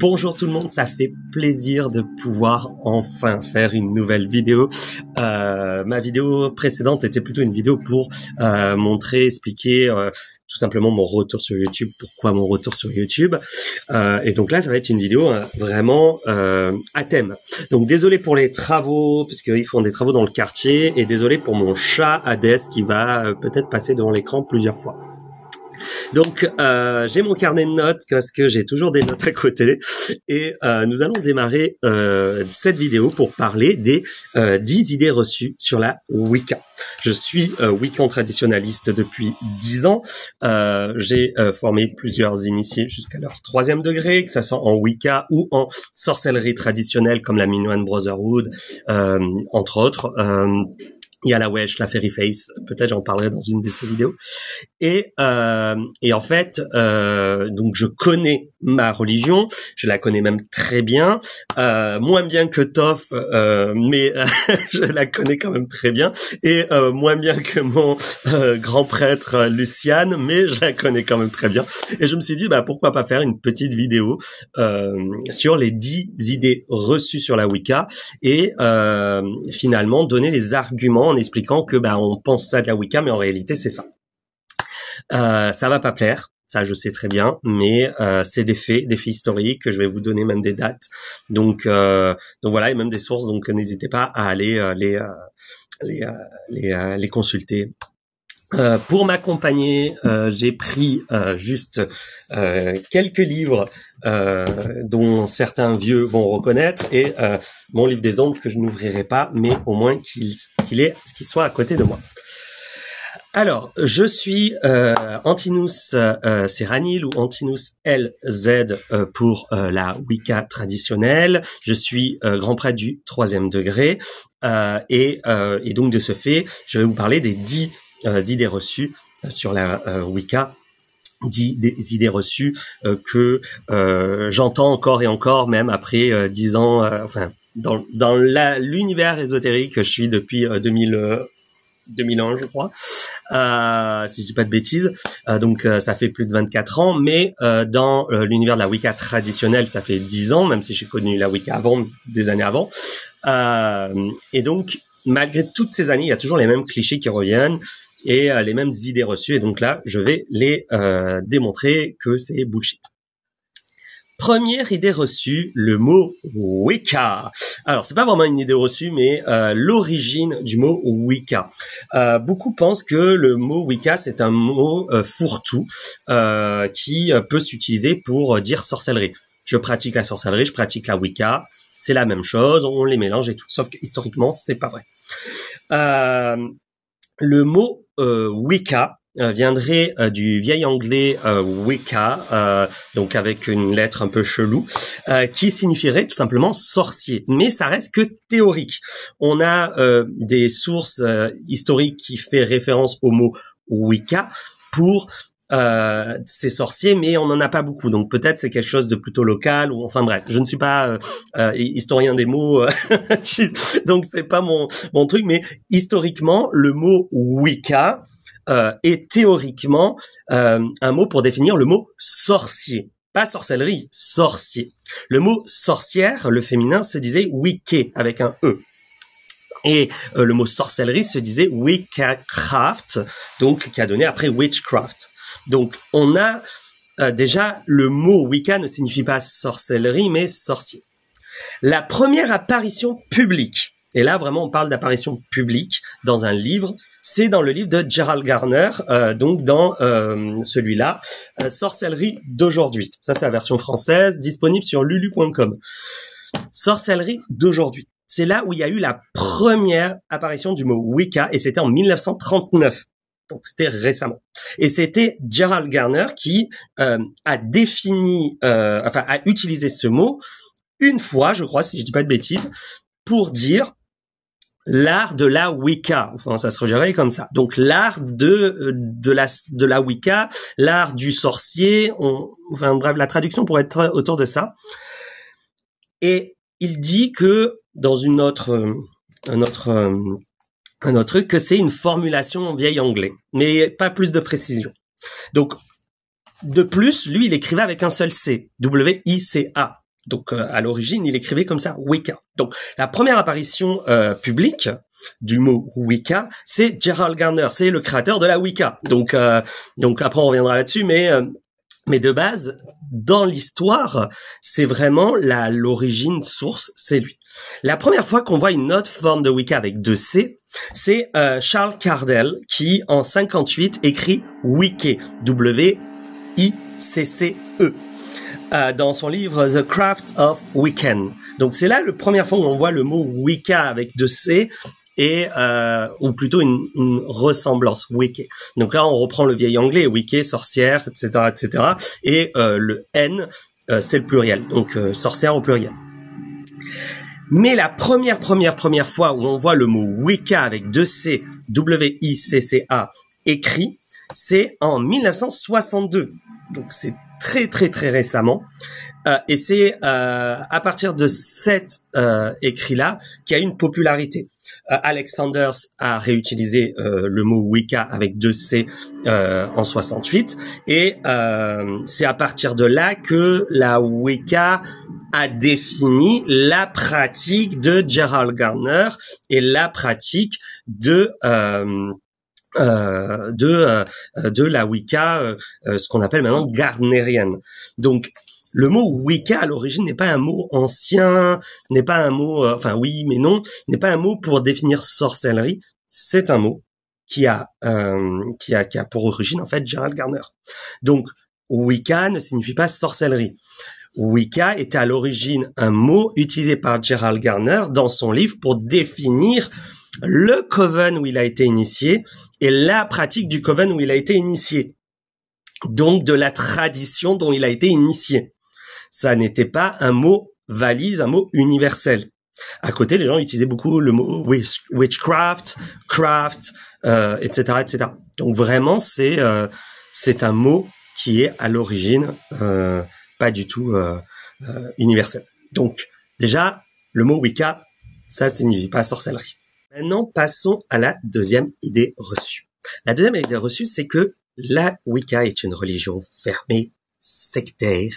Bonjour tout le monde, ça fait plaisir de pouvoir enfin faire une nouvelle vidéo. Ma vidéo précédente était plutôt une vidéo pour montrer, expliquer tout simplement mon retour sur YouTube. Pourquoi mon retour sur YouTube et donc là, ça va être une vidéo vraiment à thème. Donc désolé pour les travaux, parce qu'ils font des travaux dans le quartier, et désolé pour mon chat Hades qui va peut-être passer devant l'écran plusieurs fois. Donc j'ai mon carnet de notes parce que j'ai toujours des notes à côté et nous allons démarrer cette vidéo pour parler des 10 idées reçues sur la Wicca. Je suis Wiccan traditionnaliste depuis 10 ans. J'ai formé plusieurs initiés jusqu'à leur 3e degré, que ça soit en Wicca ou en sorcellerie traditionnelle comme la Minoan Brotherhood, entre autres. Il y a la Wesh, la Fairy Face, peut-être j'en parlerai dans une de ces vidéos. Et en fait, donc je connais ma religion, je la connais même très bien, moins bien que Toph, mais je la connais quand même très bien, et moins bien que mon grand prêtre Luciane, mais je la connais quand même très bien. Et je me suis dit, bah pourquoi pas faire une petite vidéo sur les 10 idées reçues sur la Wicca, et finalement donner les arguments en expliquant que bah on pense ça de la Wicca, mais en réalité c'est ça. Ça va pas plaire, ça je sais très bien, mais c'est des faits historiques, que je vais vous donner même des dates. Donc voilà, et même des sources, donc n'hésitez pas à aller les consulter. Pour m'accompagner, j'ai pris juste quelques livres dont certains vieux vont reconnaître, et mon livre des ombres que je n'ouvrirai pas, mais au moins qu'il soit à côté de moi. Alors, je suis Antinous Serranil ou Antinous LZ pour la Wicca traditionnelle. Je suis grand prêtre du 3e degré et donc de ce fait, je vais vous parler des 10 idées reçues sur la Wicca. 10 idées reçues que j'entends encore et encore, même après 10 ans, enfin dans l'univers ésotérique que je suis depuis 2001 je crois, si je dis pas de bêtises, donc ça fait plus de 24 ans, mais dans l'univers de la Wicca traditionnelle ça fait 10 ans, même si j'ai connu la Wicca avant, des années avant, et donc malgré toutes ces années il y a toujours les mêmes clichés qui reviennent et les mêmes idées reçues, et donc là je vais les démontrer que c'est bullshit. Première idée reçue, le mot Wicca. Alors, c'est pas vraiment une idée reçue, mais l'origine du mot Wicca. Beaucoup pensent que le mot Wicca, c'est un mot fourre-tout qui peut s'utiliser pour dire sorcellerie. Je pratique la sorcellerie, je pratique la Wicca. C'est la même chose, on les mélange et tout. Sauf que historiquement, c'est pas vrai. Le mot Wicca viendrait du vieil anglais Wicca, donc avec une lettre un peu chelou, qui signifierait tout simplement sorcier. Mais ça reste que théorique. On a des sources historiques qui fait référence au mot Wicca pour ces sorciers, mais on n'en a pas beaucoup. Donc peut-être c'est quelque chose de plutôt local, ou enfin bref, je ne suis pas historien des mots, donc c'est pas mon truc, mais historiquement, le mot Wicca est théoriquement un mot pour définir le mot sorcier. Pas sorcellerie, sorcier. Le mot sorcière, le féminin, se disait Wicca avec un E. Et le mot sorcellerie se disait Wiccacraft, donc qui a donné après witchcraft. Donc on a déjà le mot Wicca ne signifie pas sorcellerie, mais sorcier. La première apparition publique, et là vraiment on parle d'apparition publique dans un livre, c'est dans le livre de Gerald Garner, donc dans celui-là, Sorcellerie d'aujourd'hui. Ça c'est la version française, disponible sur lulu.com. Sorcellerie d'aujourd'hui. C'est là où il y a eu la première apparition du mot Wicca, et c'était en 1939. Donc c'était récemment. Et c'était Gerald Garner qui a défini, a utilisé ce mot une fois, je crois, si je dis pas de bêtises, pour dire l'art de la Wicca. Enfin, ça se rejerait comme ça. Donc l'art de la Wicca, l'art du sorcier. Enfin bref, la traduction pourrait être autour de ça. Et il dit que dans un autre truc, que c'est une formulation vieil anglais, mais pas plus de précision. Donc, de plus, lui, il écrivait avec un seul C, W-I-C-A. Donc à l'origine, il écrivait comme ça, Wicca. Donc la première apparition publique du mot Wicca, c'est Gerald Gardner, c'est le créateur de la Wicca. Donc après on reviendra là-dessus, mais de base, dans l'histoire, c'est vraiment l'origine source, c'est lui. La première fois qu'on voit une autre forme de Wicca avec 2 C, c'est Charles Cardell qui, en 58, écrit Wicce, W-I-C-C-E, dans son livre The Craft of Wiccan. Donc c'est là la première fois où on voit le mot Wicca avec 2 C, et ou plutôt une ressemblance, Wicce. Donc là on reprend le vieil anglais, Wicce, sorcière, etc., etc. Et le N, c'est le pluriel, donc sorcière au pluriel. Mais la première fois où on voit le mot Wicca avec 2 C, W-I-C-C-A écrit, c'est en 1962. Donc c'est très récemment. Et c'est à partir de cet écrit-là qu'il y a une popularité. Alex Sanders a réutilisé le mot Wicca avec 2 C en 68, et c'est à partir de là que la Wicca a défini la pratique de Gerald Gardner et la pratique de la Wicca, ce qu'on appelle maintenant gardnerienne. Donc le mot Wicca à l'origine n'est pas un mot ancien, n'est pas un mot, enfin oui mais non, n'est pas un mot pour définir sorcellerie. C'est un mot qui a pour origine en fait Gerald Gardner. Donc Wicca ne signifie pas sorcellerie. Wicca était à l'origine un mot utilisé par Gerald Gardner dans son livre pour définir le coven où il a été initié et la pratique du coven où il a été initié. Donc de la tradition dont il a été initié. Ça n'était pas un mot valise, un mot universel. À côté, les gens utilisaient beaucoup le mot witchcraft, craft, etc., etc. Donc vraiment, c'est un mot qui est à l'origine pas du tout universel. Donc déjà, le mot Wicca, ça signifie pas sorcellerie. Maintenant, passons à la deuxième idée reçue. La deuxième idée reçue, c'est que la Wicca est une religion fermée, sectaire.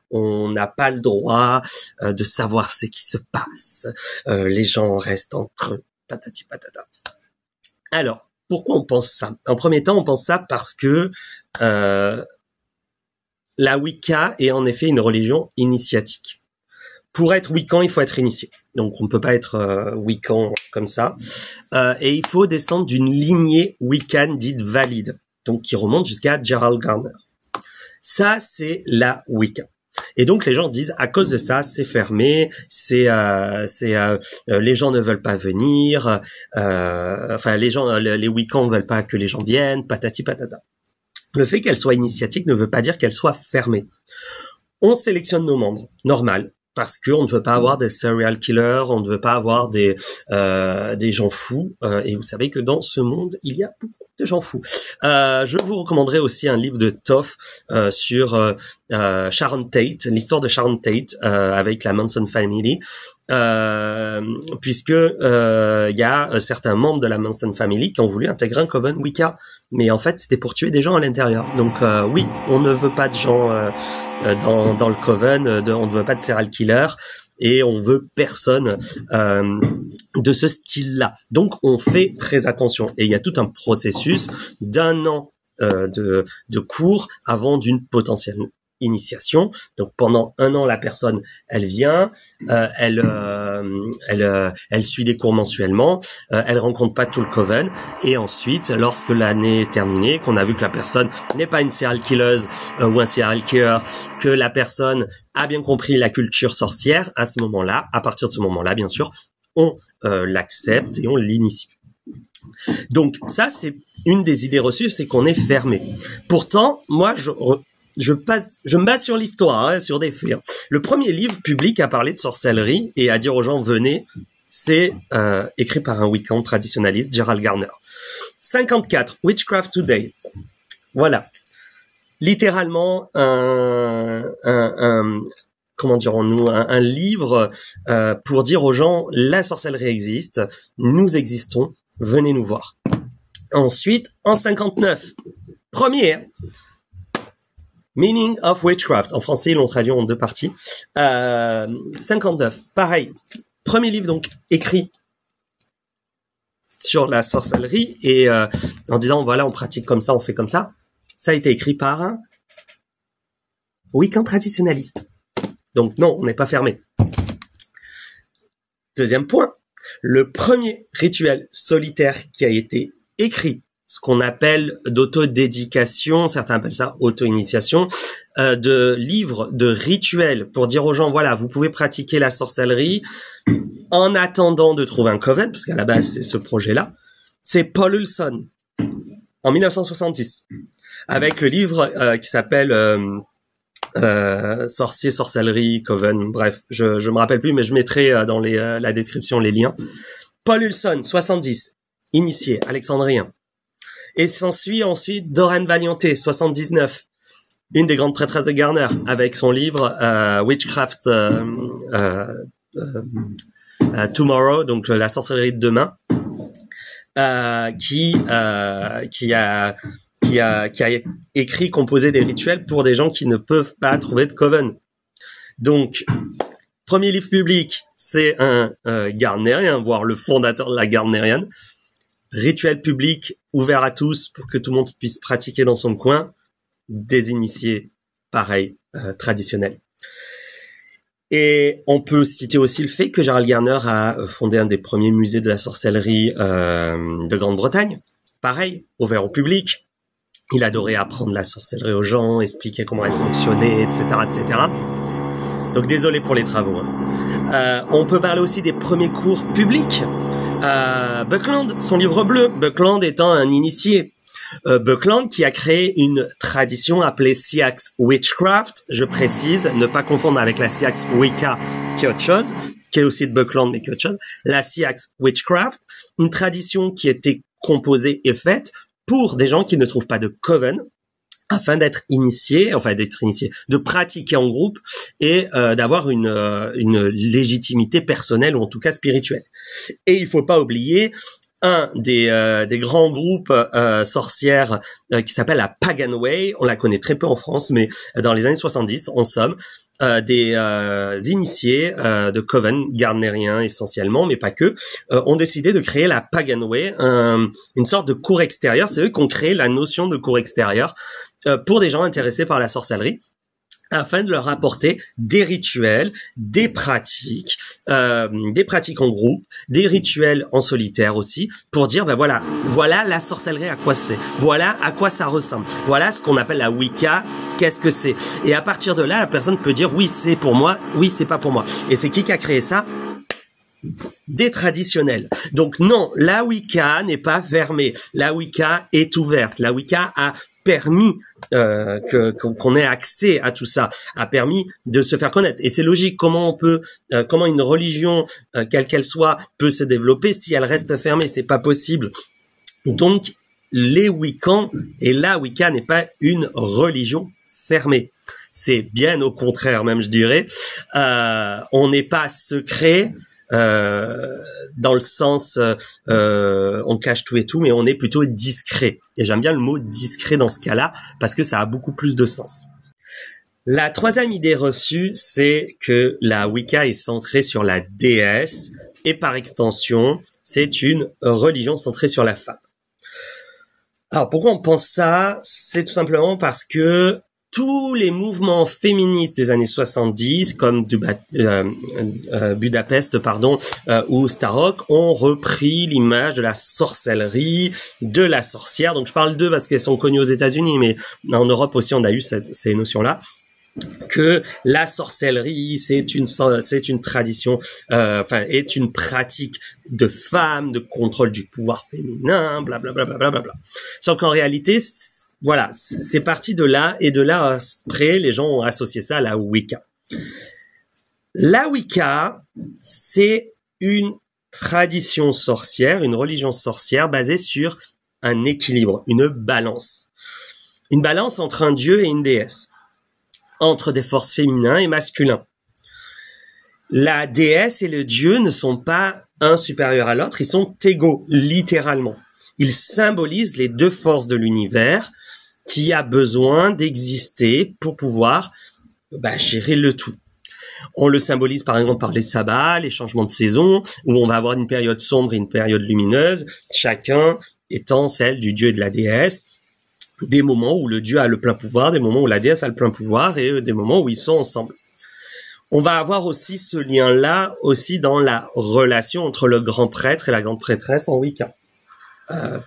On n'a pas le droit de savoir ce qui se passe. Les gens restent entre eux. Patati patata. Alors, pourquoi on pense ça? En premier temps, on pense ça parce que la Wicca est en effet une religion initiatique. Pour être Wiccan, il faut être initié. Donc, on ne peut pas être Wiccan comme ça. Et il faut descendre d'une lignée Wiccan dite valide, donc qui remonte jusqu'à Gerald Gardner. Ça, c'est la Wicca. Et donc, les gens disent, à cause de ça, c'est fermé, les gens ne veulent pas venir, les Wiccans ne veulent pas que les gens viennent, patati patata. Le fait qu'elle soit initiatique ne veut pas dire qu'elle soit fermée. On sélectionne nos membres, normal, parce qu'on ne veut pas avoir des serial killers, on ne veut pas avoir des gens fous, et vous savez que dans ce monde, il y a beaucoup de gens fous. Je vous recommanderai aussi un livre de Toff sur Sharon Tate, l'histoire de Sharon Tate avec la Manson Family, puisque il y a certains membres de la Manson Family qui ont voulu intégrer un coven Wicca, mais en fait c'était pour tuer des gens à l'intérieur. Donc oui, on ne veut pas de gens dans le coven, on ne veut pas de serial killer, et on veut personne de ce style-là. Donc on fait très attention, et il y a tout un processus d'1 an de cours avant d'une potentielle initiation. Donc pendant 1 an, la personne, elle vient, elle suit des cours mensuellement, elle rencontre pas tout le coven, et ensuite, lorsque l'année est terminée, qu'on a vu que la personne n'est pas une serial killer ou un serial killer, que la personne a bien compris la culture sorcière, à ce moment-là, à partir de ce moment-là, bien sûr, on l'accepte et on l'initie. Donc ça, c'est une des idées reçues, c'est qu'on est fermé. Pourtant, moi, je me base sur l'histoire, sur des faits. Le premier livre public à parler de sorcellerie et à dire aux gens venez, c'est écrit par un Wiccan traditionnaliste, Gerald Gardner. 54, Witchcraft Today. Voilà. Littéralement comment dirons-nous, un livre pour dire aux gens la sorcellerie existe, nous existons, venez nous voir. Ensuite, en 59, premier Meaning of Witchcraft. En français, ils l'ont traduit en 2 parties. 59. Pareil. Premier livre, donc, écrit sur la sorcellerie et en disant, voilà, on pratique comme ça, on fait comme ça. Ça a été écrit par un Wiccan traditionnaliste. Donc, non, on n'est pas fermé. Deuxième point. Le premier rituel solitaire qui a été écrit, ce qu'on appelle d'autodédication, certains appellent ça auto-initiation, de livres, de rituels pour dire aux gens, voilà, vous pouvez pratiquer la sorcellerie en attendant de trouver un coven, parce qu'à la base, c'est ce projet-là. C'est Paul Ulson, en 1970, avec le livre qui s'appelle Sorcier, sorcellerie, coven, bref, je me rappelle plus, mais je mettrai dans la description les liens. Paul Ulson, 70, initié, alexandrien. Et s'ensuit ensuite Doreen Valiente, 79, une des grandes prêtresses de Garner, avec son livre Witchcraft Tomorrow, donc la sorcellerie de demain, qui a écrit, composé des rituels pour des gens qui ne peuvent pas trouver de coven. Donc, premier livre public, c'est un Gardnerien, voire le fondateur de la Gardnerienne. Rituel public ouvert à tous pour que tout le monde puisse pratiquer dans son coin. Des initiés, pareil, traditionnels. Et on peut citer aussi le fait que Gerald Gardner a fondé un des premiers musées de la sorcellerie de Grande-Bretagne. Pareil, ouvert au public. Il adorait apprendre la sorcellerie aux gens, expliquer comment elle fonctionnait, etc., etc. Donc désolé pour les travaux. On peut parler aussi des premiers cours publics. Buckland, son livre bleu, Buckland étant un initié. Buckland qui a créé une tradition appelée Seax Witchcraft, je précise, ne pas confondre avec la Seax Wicca qui est autre chose, qui est aussi de Buckland mais qui est autre chose. La Seax Witchcraft, une tradition qui était composée et faite pour des gens qui ne trouvent pas de coven, afin d'être initiés, de pratiquer en groupe et d'avoir une légitimité personnelle ou en tout cas spirituelle. Et il faut pas oublier un des grands groupes sorcières qui s'appelle la Pagan Way. On la connaît très peu en France, mais dans les années 70, en somme, des initiés de coven gardnériens essentiellement, mais pas que, ont décidé de créer la Pagan Way, une sorte de cours extérieur. C'est eux qui ont créé la notion de cours extérieur pour des gens intéressés par la sorcellerie, afin de leur apporter des rituels, des pratiques en groupe, des rituels en solitaire aussi, pour dire, ben voilà la sorcellerie à quoi c'est, voilà à quoi ça ressemble, voilà ce qu'on appelle la Wicca, qu'est-ce que c'est. Et à partir de là, la personne peut dire, oui c'est pour moi, oui c'est pas pour moi. Et c'est qui a créé ça? Des traditionnels. Donc non, la Wicca n'est pas fermée, la Wicca est ouverte, la Wicca a permis qu'on ait accès à tout ça, a permis de se faire connaître. Et c'est logique, comment une religion, quelle qu'elle soit, peut se développer si elle reste fermée, c'est pas possible. Donc, les Wiccans et la Wicca n'est pas une religion fermée. C'est bien au contraire, même je dirais. On n'est pas secret, dans le sens on cache tout et tout, mais on est plutôt discret. Et j'aime bien le mot discret dans ce cas-là parce que ça a beaucoup plus de sens. La troisième idée reçue, c'est que la Wicca est centrée sur la déesse et par extension, c'est une religion centrée sur la femme. Alors pourquoi on pense ça? C'est tout simplement parce que tous les mouvements féministes des années 70, comme Budapest, ou Starhawk, ont repris l'image de la sorcellerie, de la sorcière. Donc je parle d'eux parce qu'elles sont connues aux États-Unis, mais en Europe aussi on a eu ces notions-là. Que la sorcellerie, c'est une tradition, est une pratique de femmes, de contrôle du pouvoir féminin, blablabla, blablabla. Sauf qu'en réalité, voilà, c'est parti de là, et de là, après, les gens ont associé ça à la Wicca. La Wicca, c'est une tradition sorcière, une religion sorcière basée sur un équilibre, une balance. Une balance entre un dieu et une déesse, entre des forces féminins et masculins. La déesse et le dieu ne sont pas un supérieur à l'autre, ils sont égaux, littéralement. Ils symbolisent les deux forces de l'univers, qui a besoin d'exister pour pouvoir gérer le tout. On le symbolise par exemple par les sabbats, les changements de saison, où on va avoir une période sombre et une période lumineuse, chacun étant celle du dieu et de la déesse, des moments où le dieu a le plein pouvoir, des moments où la déesse a le plein pouvoir et des moments où ils sont ensemble. On va avoir aussi ce lien-là aussi dans la relation entre le grand prêtre et la grande prêtresse en Wicca.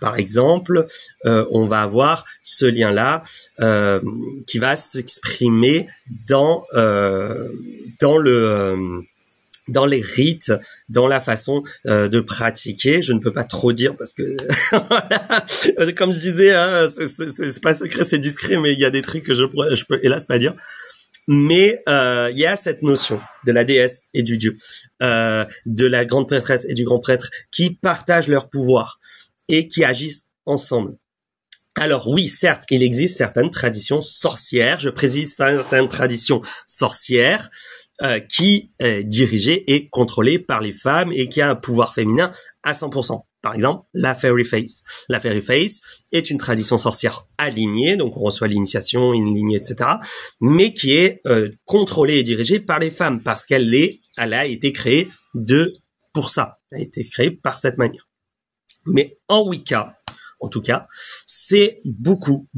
Par exemple, on va avoir ce lien-là qui va s'exprimer dans les rites, dans la façon de pratiquer. Je ne peux pas trop dire parce que, comme je disais, hein, c'est pas secret, c'est discret, mais il y a des trucs que je peux hélas pas dire. Mais il y a cette notion de la déesse et du dieu, de la grande prêtresse et du grand prêtre qui partagent leur pouvoir et qui agissent ensemble. Alors oui, certes, il existe certaines traditions sorcières, je précise certaines traditions sorcières qui est dirigée et contrôlée par les femmes et qui a un pouvoir féminin à 100%. Par exemple, la Fairy Face. La Fairy Face est une tradition sorcière alignée, donc on reçoit l'initiation, une lignée, etc., mais qui est contrôlée et dirigée par les femmes parce qu'elle a été créée pour ça. Elle a été créée par cette manière. Mais en Wicca, en tout cas, c'est beaucoup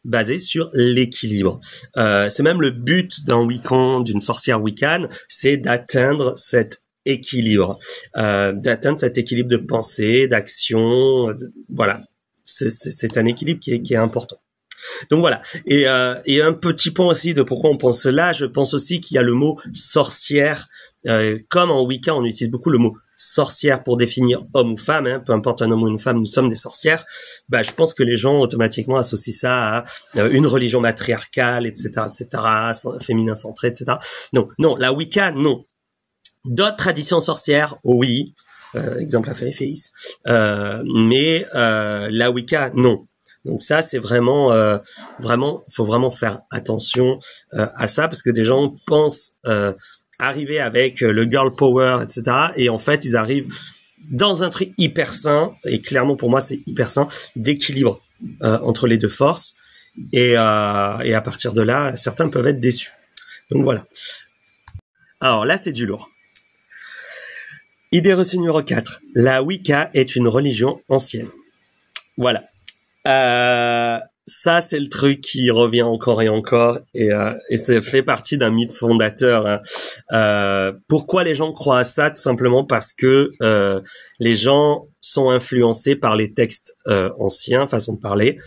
basé sur l'équilibre. C'est même le but d'un Wiccan, d'une sorcière Wiccan, c'est d'atteindre cet équilibre, de pensée, d'action, voilà. C'est un équilibre qui est important. Donc voilà. Et un petit point aussi de pourquoi on pense cela, je pense aussi qu'il y a le mot sorcière. Comme en Wicca, on utilise beaucoup le mot sorcière pour définir homme ou femme, hein, peu importe un homme ou une femme, nous sommes des sorcières. Je pense que les gens automatiquement associent ça à une religion matriarcale, etc., féminin centré, etc. Donc non, la Wicca, non. D'autres traditions sorcières, oui. Exemple la Fairy Face. Mais la Wicca, non. Donc ça, c'est vraiment, faut vraiment faire attention à ça parce que des gens pensent arriver avec le girl power, etc. Et en fait, ils arrivent dans un truc hyper sain. Et clairement, pour moi, c'est hyper sain d'équilibre entre les deux forces. Et à partir de là, certains peuvent être déçus. Donc voilà. Alors là, c'est du lourd. Idée reçue numéro 4. La Wicca est une religion ancienne. Voilà. Ça, c'est le truc qui revient encore et encore, et ça fait partie d'un mythe fondateur. Hein. Pourquoi les gens croient à ça? Tout simplement parce que les gens sont influencés par les textes anciens, façon de parler,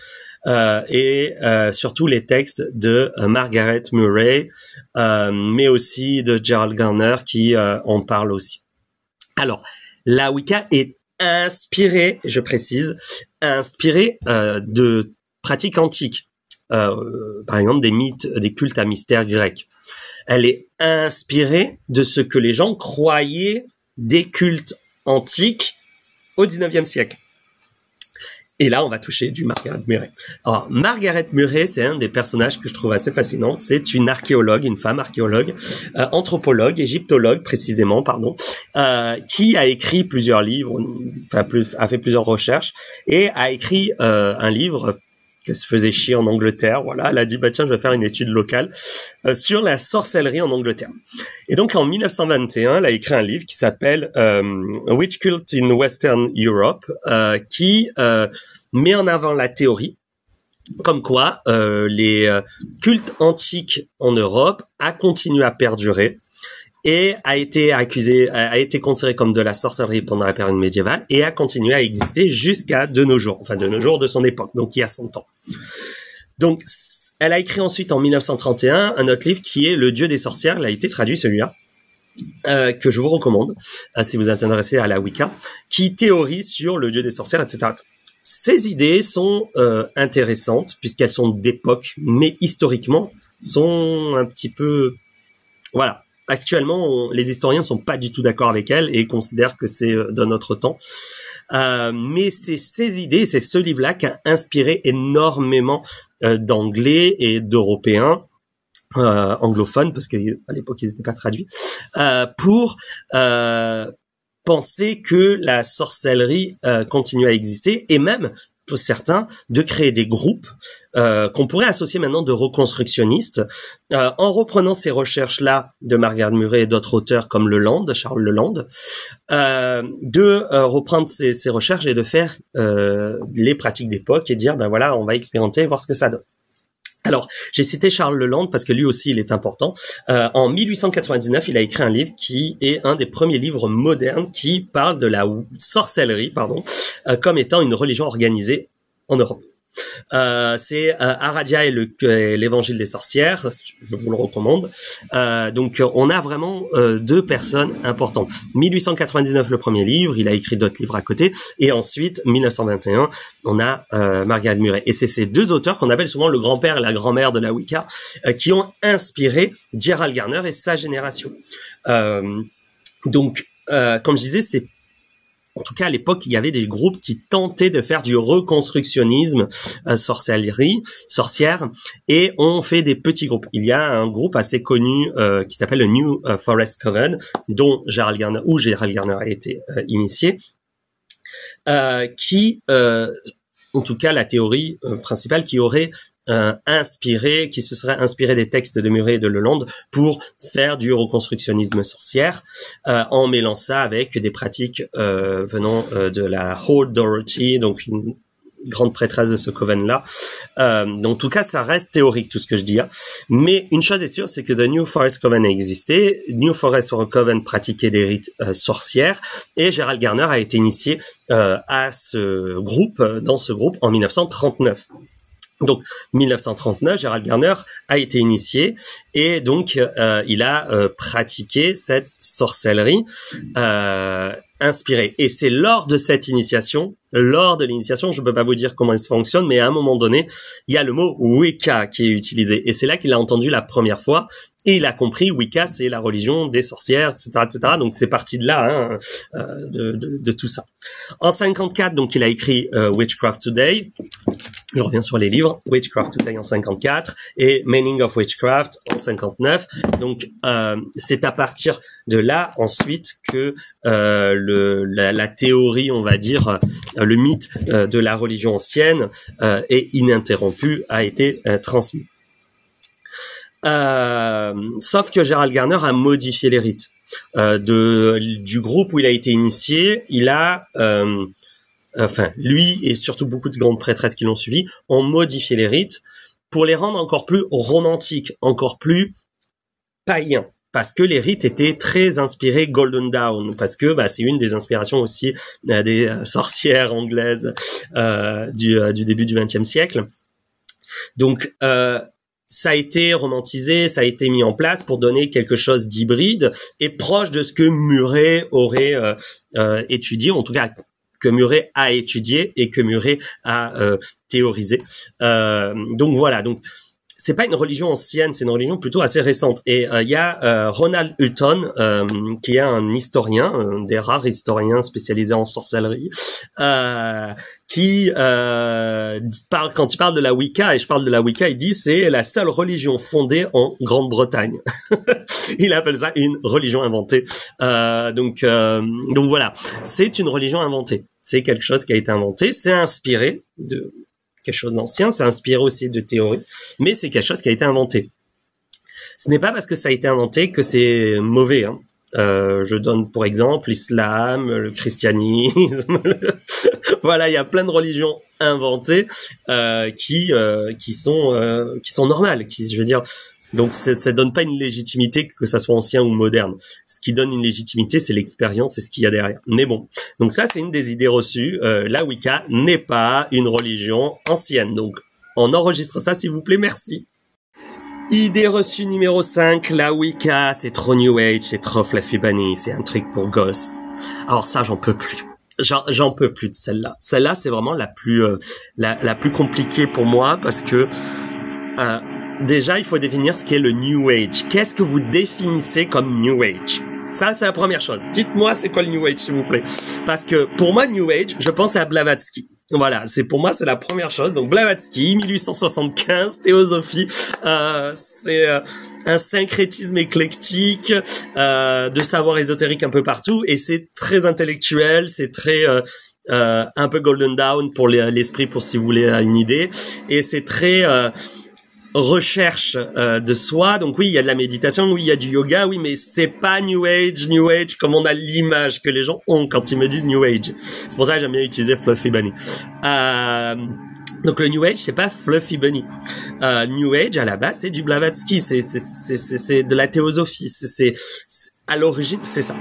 et surtout les textes de Margaret Murray, mais aussi de Gerald Garner qui en parle aussi. Alors, la Wicca est inspirée, je précise, de pratiques antiques, par exemple des mythes, des cultes à mystère grecs. Elle est inspirée de ce que les gens croyaient des cultes antiques au 19e siècle. Et là, on va toucher du Margaret Murray. Alors, Margaret Murray, c'est un des personnages que je trouve assez fascinant. C'est une archéologue, une femme archéologue, anthropologue, égyptologue précisément, qui a écrit plusieurs livres, a fait plusieurs recherches et a écrit un livre qui se faisait chier en Angleterre. Voilà, elle a dit tiens, je vais faire une étude locale sur la sorcellerie en Angleterre. Et donc en 1921, elle a écrit un livre qui s'appelle Witch Cult in Western Europe, qui met en avant la théorie comme quoi les cultes antiques en Europe a continué à perdurer et a été considéré comme de la sorcellerie pendant la période médiévale et a continué à exister jusqu'à de nos jours, enfin de nos jours de son époque, donc il y a 100 ans. Donc elle a écrit ensuite en 1931 un autre livre qui est Le Dieu des sorcières, il a été traduit celui-là, que je vous recommande si vous êtes intéressé à la Wicca, qui théorise sur le Dieu des sorcières, etc. Ces idées sont intéressantes puisqu'elles sont d'époque, mais historiquement sont un petit peu... Voilà. Actuellement, les historiens sont pas du tout d'accord avec elles et considèrent que c'est de notre temps. Mais c'est ces idées, c'est ce livre-là qui a inspiré énormément d'Anglais et d'Européens anglophones, parce qu'à l'époque, ils n'étaient pas traduits, pour penser que la sorcellerie continue à exister et même pour certains de créer des groupes qu'on pourrait associer maintenant de reconstructionnistes, en reprenant ces recherches-là de Margaret Murray et d'autres auteurs comme Leland, Charles Leland, de reprendre ces recherches et de faire les pratiques d'époque et dire, ben voilà, on va expérimenter et voir ce que ça donne. Alors, j'ai cité Charles Leland parce que lui aussi, il est important. En 1899, il a écrit un livre qui est un des premiers livres modernes qui parle de la sorcellerie, comme étant une religion organisée en Europe. C'est Aradia et l'évangile des sorcières, je vous le recommande. Donc on a vraiment deux personnes importantes. 1899 le premier livre, il a écrit d'autres livres à côté, et ensuite 1921 on a Margaret Murray. Et c'est ces deux auteurs qu'on appelle souvent le grand-père et la grand-mère de la Wicca, qui ont inspiré Gerald Garner et sa génération. Donc comme je disais, c'est en tout cas, à l'époque, il y avait des groupes qui tentaient de faire du reconstructionnisme sorcière, et on fait des petits groupes. Il y a un groupe assez connu qui s'appelle le New Forest Coven, dont Gerald Garner a été initié, qui, en tout cas, la théorie principale qui aurait qui se serait inspiré des textes de Murray et de Leland pour faire du reconstructionnisme sorcière, en mêlant ça avec des pratiques venant de la Hoard Dorothy, donc une grande prêtresse de ce coven-là. Donc, en tout cas, ça reste théorique, tout ce que je dis. Hein. Mais une chose est sûre, c'est que The New Forest Coven a existé. New Forest Coven pratiquait des rites sorcières, et Gerald Garner a été initié à ce groupe, dans ce groupe, en 1939. Donc, 1939, Gerald Garner a été initié, et donc il a pratiqué cette sorcellerie inspirée. Et c'est lors de cette initiation, je peux pas vous dire comment ça fonctionne, mais à un moment donné, il y a le mot Wicca qui est utilisé, et c'est là qu'il a entendu la première fois, et il a compris Wicca, c'est la religion des sorcières, etc., etc. Donc c'est parti de là, de tout ça. En 54, donc il a écrit Witchcraft Today. Je reviens sur les livres. Witchcraft Today en 54 et Meaning of Witchcraft en 59. Donc c'est à partir de là ensuite que la théorie, on va dire, le mythe de la religion ancienne et ininterrompu a été transmis. Sauf que Gerald Garner a modifié les rites. Du groupe où il a été initié, il a lui et surtout beaucoup de grandes prêtresses qui l'ont suivi ont modifié les rites pour les rendre encore plus romantiques, encore plus païens, parce que les rites étaient très inspirés Golden Dawn, parce que c'est une des inspirations aussi des sorcières anglaises du début du XXe siècle. Donc ça a été romantisé, ça a été mis en place pour donner quelque chose d'hybride et proche de ce que Murray aurait étudié, en tout cas que Murray a étudié et que Murray a théorisé. Donc voilà, donc c'est pas une religion ancienne, c'est une religion plutôt assez récente. Et il y a Ronald Hutton, qui est un historien, un des rares historiens spécialisés en sorcellerie, qui parle, quand il parle de la Wicca, et je parle de la Wicca, il dit c'est la seule religion fondée en Grande-Bretagne. Il appelle ça une religion inventée. Donc voilà, c'est une religion inventée. C'est quelque chose qui a été inventé, c'est inspiré de quelque chose d'ancien, c'est inspiré aussi de théories, mais c'est quelque chose qui a été inventé. Ce n'est pas parce que ça a été inventé que c'est mauvais. Hein. Je donne pour exemple l'islam, le christianisme. Voilà, il y a plein de religions inventées qui sont normales. Je veux dire, donc ça donne pas une légitimité que ça soit ancien ou moderne. Ce qui donne une légitimité, c'est l'expérience et ce qu'il y a derrière. Mais bon, donc ça c'est une des idées reçues. La Wicca n'est pas une religion ancienne. Donc on enregistre ça s'il vous plaît, merci. Idée reçue numéro 5, la Wicca, c'est trop New Age, c'est trop Fluffy Bunny, c'est un truc pour gosses. Alors ça, j'en peux plus. J'en peux plus de celle-là. Celle-là, c'est vraiment la plus compliquée pour moi parce que déjà, il faut définir ce qu'est le New Age. Qu'est-ce que vous définissez comme New Age? Ça, c'est la première chose. Dites-moi, c'est quoi le New Age, s'il vous plaît? Parce que pour moi, New Age, je pense à Blavatsky. Voilà, pour moi, c'est la première chose. Donc Blavatsky, 1875, théosophie, c'est un syncrétisme éclectique de savoir ésotérique un peu partout, et c'est très intellectuel, c'est très un peu Golden Dawn pour l'esprit, pour si vous voulez une idée, et c'est très recherche de soi. Donc oui, il y a de la méditation, oui, il y a du yoga, oui, mais c'est pas New Age comme on a l'image que les gens ont quand ils me disent New Age. C'est pour ça que j'aime bien utiliser Fluffy Bunny. Donc le New Age, c'est pas Fluffy Bunny. New Age à la base, c'est du Blavatsky, c'est de la théosophie, c'est à l'origine, c'est ça.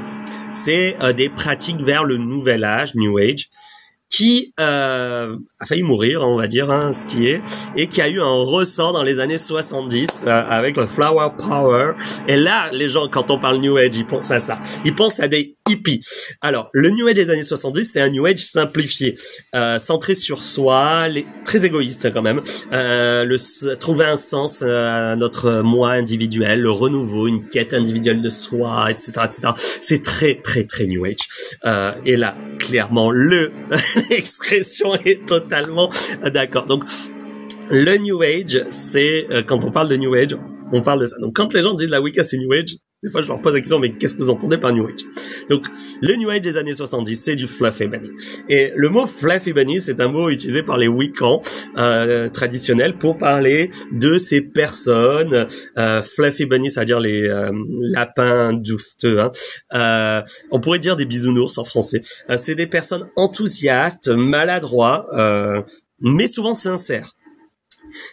C'est des pratiques vers le nouvel âge, New Age, qui a failli mourir, on va dire, ce qui est, et qui a eu un ressort dans les années 70 avec le Flower Power. Et là, les gens, quand on parle New Age, ils pensent à ça. Ils pensent à des hippies. Alors, le New Age des années 70, c'est un New Age simplifié, centré sur soi, très égoïste quand même, trouver un sens à notre moi individuel, le renouveau, une quête individuelle de soi, etc., etc. C'est très, très, très New Age. Et là, clairement, l'expression est totalement d'accord. Donc, le New Age, c'est quand on parle de New Age, on parle de ça. Donc, quand les gens disent la Wicca c'est New Age, des fois je leur pose la question, mais qu'est-ce que vous entendez par New Age? Donc, le New Age des années 70, c'est du Fluffy Bunny. Et le mot Fluffy Bunny, c'est un mot utilisé par les Wiccans traditionnels pour parler de ces personnes. Fluffy Bunny, c'est-à-dire les lapins doufteux. On pourrait dire des bisounours en français. C'est des personnes enthousiastes, maladroits, mais souvent sincères.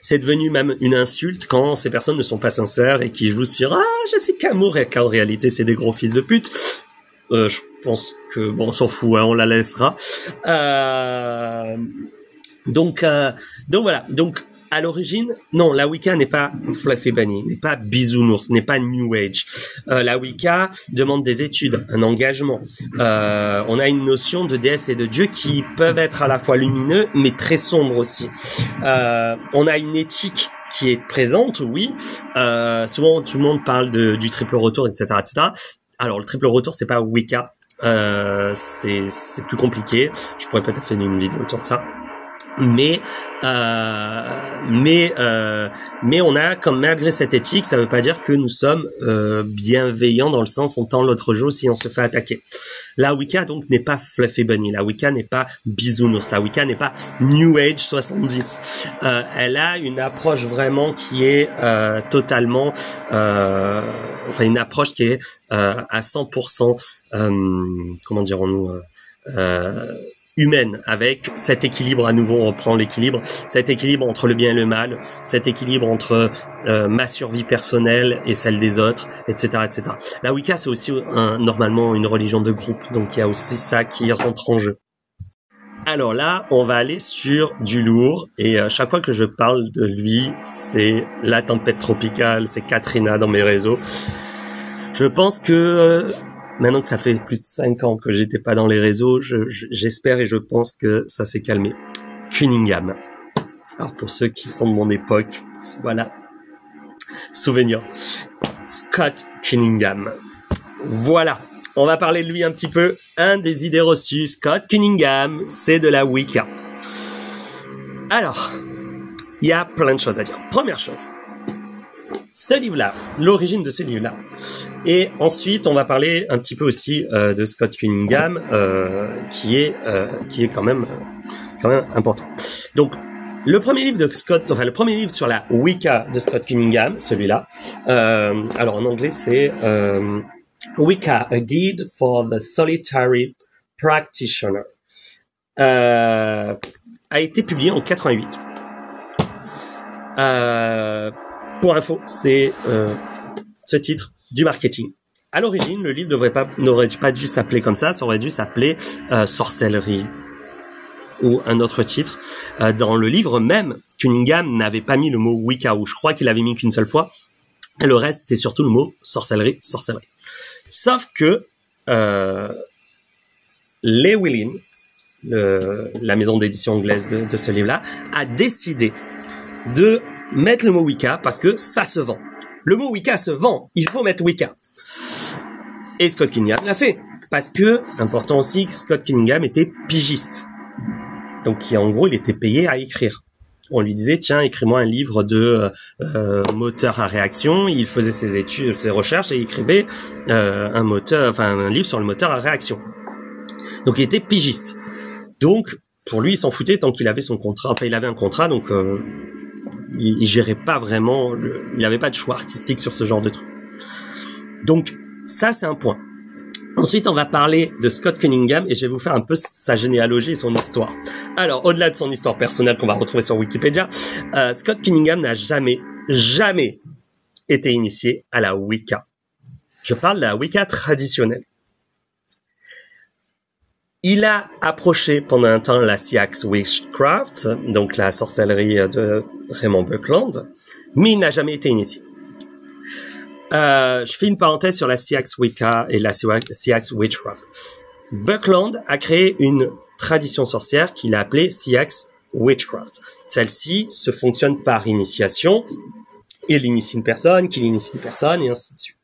C'est devenu même une insulte quand ces personnes ne sont pas sincères et qui jouent sur je suis qu'amour, et qu'en réalité c'est des gros fils de pute. Je pense que bon, on s'en fout, on la laissera. Donc voilà. Donc à l'origine, non, la Wicca n'est pas Fluffy Bunny, n'est pas bisounours, n'est pas New Age. La Wicca demande des études, un engagement. On a une notion de déesse et de dieu qui peuvent être à la fois lumineux, mais très sombres aussi. On a une éthique qui est présente, oui. Souvent, tout le monde parle du triple retour, etc., etc. Alors, le triple retour, c'est pas Wicca. C'est plus compliqué. Je pourrais peut-être faire une vidéo autour de ça. Mais on a comme malgré cette éthique, ça veut pas dire que nous sommes bienveillants dans le sens on tend l'autre joue si on se fait attaquer. La Wicca donc n'est pas Fluffy Bunny, la Wicca n'est pas bisounours, la Wicca n'est pas New Age 70. Elle a une approche vraiment qui est totalement, une approche qui est à 100%, comment dirons-nous, humaine, avec cet équilibre, à nouveau on reprend l'équilibre, cet équilibre entre le bien et le mal, cet équilibre entre ma survie personnelle et celle des autres, etc., etc. La Wicca c'est aussi normalement une religion de groupe, donc il y a aussi ça qui rentre en jeu. Alors là, on va aller sur du lourd, et chaque fois que je parle de lui, c'est la tempête tropicale, c'est Katrina dans mes réseaux. Je pense que maintenant que ça fait plus de 5 ans que j'étais pas dans les réseaux, j'espère et je pense que ça s'est calmé. Cunningham. Alors pour ceux qui sont de mon époque, voilà. Souvenir. Scott Cunningham. Voilà. On va parler de lui un petit peu. Un des idées reçues. Scott Cunningham, c'est de la Wicca. Alors, il y a plein de choses à dire. Première chose. Ce livre-là, l'origine de ce livre-là. Et ensuite, on va parler un petit peu aussi de Scott Cunningham, qui est quand même important. Donc, le premier livre le premier livre sur la Wicca de Scott Cunningham, celui-là. Alors en anglais, c'est Wicca, a Guide for the Solitary Practitioner. A été publié en 88. Pour info, c'est ce titre du marketing. À l'origine, le livre n'aurait pas dû s'appeler comme ça aurait dû s'appeler Sorcellerie ou un autre titre. Dans le livre même, Cunningham n'avait pas mis le mot Wicca, ou je crois qu'il avait mis qu'une seule fois. Et le reste, c'était surtout le mot sorcellerie. Sauf que Llewellyn, la maison d'édition anglaise de ce livre-là, a décidé de mettre le mot Wicca parce que ça se vend. Le mot Wicca se vend, il faut mettre Wicca. Et Scott Cunningham l'a fait. Parce que, important aussi, que Scott Cunningham était pigiste. Donc, en gros, il était payé à écrire. On lui disait, tiens, écris-moi un livre de moteur à réaction. Il faisait ses études, ses recherches et il écrivait un livre sur le moteur à réaction. Donc, il était pigiste. Donc, pour lui, il s'en foutait tant qu'il avait son contrat. Enfin, il avait un contrat, donc il gérait pas vraiment. Il n'avait pas de choix artistique sur ce genre de truc. Donc, ça, c'est un point. Ensuite, on va parler de Scott Cunningham et je vais vous faire un peu sa généalogie et son histoire. Alors, au-delà de son histoire personnelle qu'on va retrouver sur Wikipédia, Scott Cunningham n'a jamais été initié à la Wicca. Je parle de la Wicca traditionnelle. Il a approché pendant un temps la Seax Witchcraft, donc la sorcellerie de Raymond Buckland, mais il n'a jamais été initié. Je fais une parenthèse sur la Seax Wicca et la Seax Witchcraft. Buckland a créé une tradition sorcière qu'il a appelée Seax Witchcraft. Celle-ci se fonctionne par initiation. Il initie une personne, qu'il initie une personne, et ainsi de suite.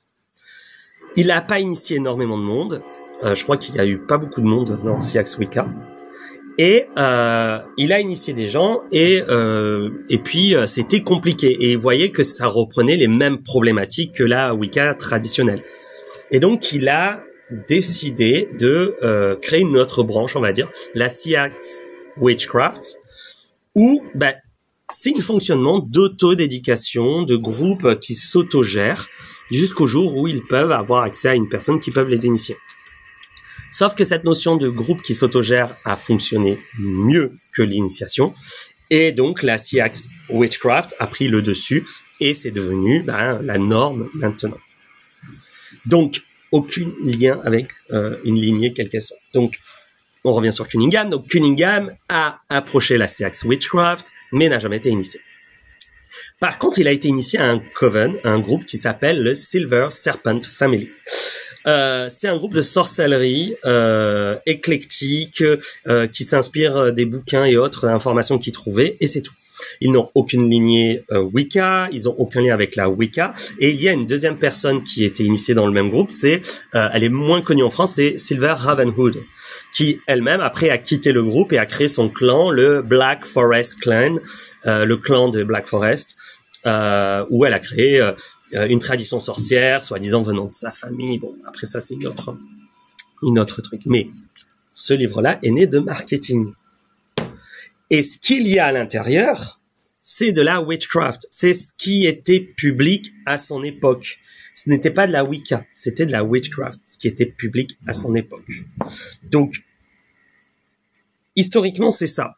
Il n'a pas initié énormément de monde. Je crois qu'il y a eu pas beaucoup de monde dans Seax Wicca. Et il a initié des gens et puis c'était compliqué et vous voyez que ça reprenait les mêmes problématiques que la Wicca traditionnelle. Et donc il a décidé de créer une autre branche, on va dire, la Seax Witchcraft, où c'est un fonctionnement d'autodédication, de groupes qui s'autogèrent jusqu'au jour où ils peuvent avoir accès à une personne qui peut les initier. Sauf que cette notion de groupe qui s'autogère a fonctionné mieux que l'initiation. Et donc, la Seax Witchcraft a pris le dessus et c'est devenu la norme maintenant. Donc, aucun lien avec une lignée quelle qu'elle soit. Donc, on revient sur Cunningham. Donc, Cunningham a approché la Seax Witchcraft, mais n'a jamais été initié. Par contre, il a été initié à un coven, un groupe qui s'appelle le Silver Serpent Family. C'est un groupe de sorcellerie éclectique qui s'inspire des bouquins et autres informations qu'ils trouvaient, et c'est tout. Ils n'ont aucune lignée Wicca, ils ont aucun lien avec la Wicca, et il y a une deuxième personne qui a été initiée dans le même groupe, elle est moins connue en France, c'est Silver Ravenhood, qui elle-même après a quitté le groupe et a créé son clan, le Black Forest Clan, le clan de Black Forest, où elle a créé une tradition sorcière, soi-disant venant de sa famille. Bon, après ça, c'est une autre truc. Mais ce livre-là est né de marketing. Et ce qu'il y a à l'intérieur, c'est de la witchcraft. C'est ce qui était public à son époque. Ce n'était pas de la Wicca, c'était de la witchcraft, ce qui était public à son époque. Donc, historiquement, c'est ça.